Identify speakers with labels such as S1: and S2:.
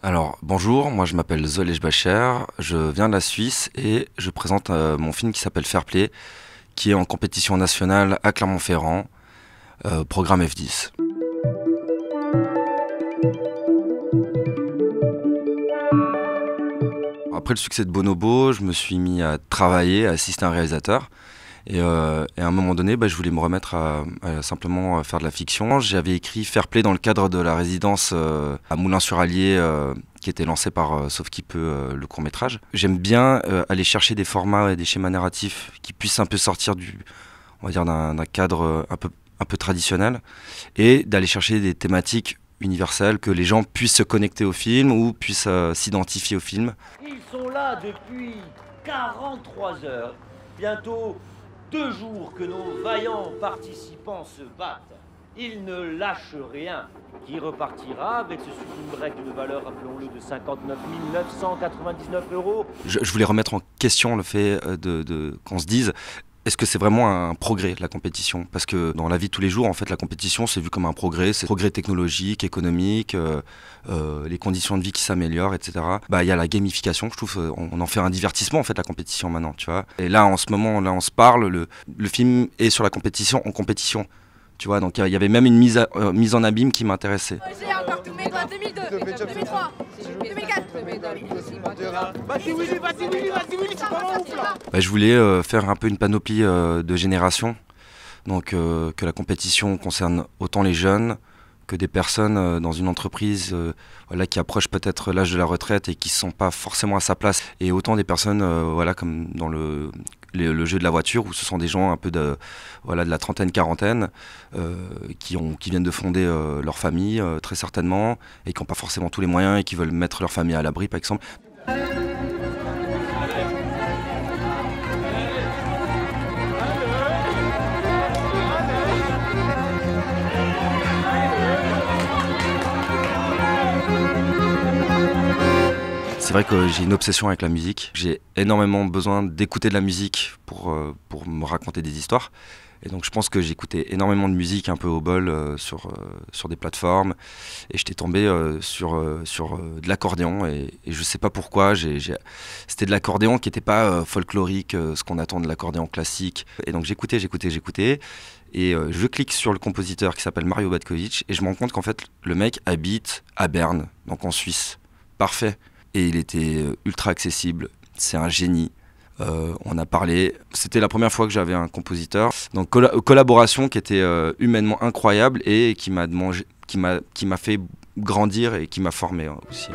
S1: Alors, bonjour, moi je m'appelle Zolej Bacher, je viens de la Suisse et je présente mon film qui s'appelle Fair Play, qui est en compétition nationale à Clermont-Ferrand, programme F10. Après le succès de Bonobo, je me suis mis à travailler, à assister un réalisateur. Et à un moment donné, je voulais me remettre à simplement faire de la fiction. J'avais écrit Fair Play dans le cadre de la résidence à Moulins-sur-Allier qui était lancée par Sauf qui peut le court-métrage. J'aime bien aller chercher des formats et des schémas narratifs qui puissent un peu sortir on va dire d'un cadre un peu traditionnel et d'aller chercher des thématiques universelles, que les gens puissent se connecter au film ou puissent s'identifier au film.
S2: Ils sont là depuis 43 heures, bientôt 2 jours que nos vaillants participants se battent. Ils ne lâchent rien. Qui repartira avec ce sublime break de valeur, rappelons-le, de 59 999 €.
S1: Je voulais remettre en question le fait qu'on se dise, est-ce que c'est vraiment un progrès, la compétition? Parce que dans la vie de tous les jours, en fait, la compétition, c'est vu comme un progrès. C'est progrès technologique, économique, les conditions de vie qui s'améliorent, etc. Il y a la gamification, je trouve, on en fait un divertissement, en fait, la compétition maintenant, tu vois. Et là, en ce moment, là, on se parle, le film est sur la compétition en compétition. Tu vois, donc il y avait même une mise en abîme qui m'intéressait.
S3: J'ai encore tous mes doigts, 2002, 2003, 2004.
S1: Je voulais faire un peu une panoplie de générations, donc que la compétition concerne autant les jeunes que des personnes dans une entreprise qui approchent peut-être l'âge de la retraite et qui ne sont pas forcément à sa place, et autant des personnes comme dans le jeu de la voiture, où ce sont des gens un peu de la trentaine, quarantaine, qui viennent de fonder leur famille très certainement, et qui n'ont pas forcément tous les moyens et qui veulent mettre leur famille à l'abri, par exemple. C'est vrai que j'ai une obsession avec la musique. J'ai énormément besoin d'écouter de la musique pour me raconter des histoires. Et donc je pense que j'écoutais énormément de musique un peu au bol sur des plateformes. Et j'étais tombé sur de l'accordéon. Et je sais pas pourquoi. C'était de l'accordéon qui n'était pas folklorique, ce qu'on attend de l'accordéon classique. Et donc j'écoutais. Et je clique sur le compositeur qui s'appelle Mario Batkovic. Et je me rends compte qu'en fait, le mec habite à Berne, donc en Suisse. Parfait. Et il était ultra accessible, c'est un génie. On a parlé, c'était la première fois que j'avais un compositeur. Donc collaboration qui était humainement incroyable et qui m'a fait grandir et qui m'a formé aussi.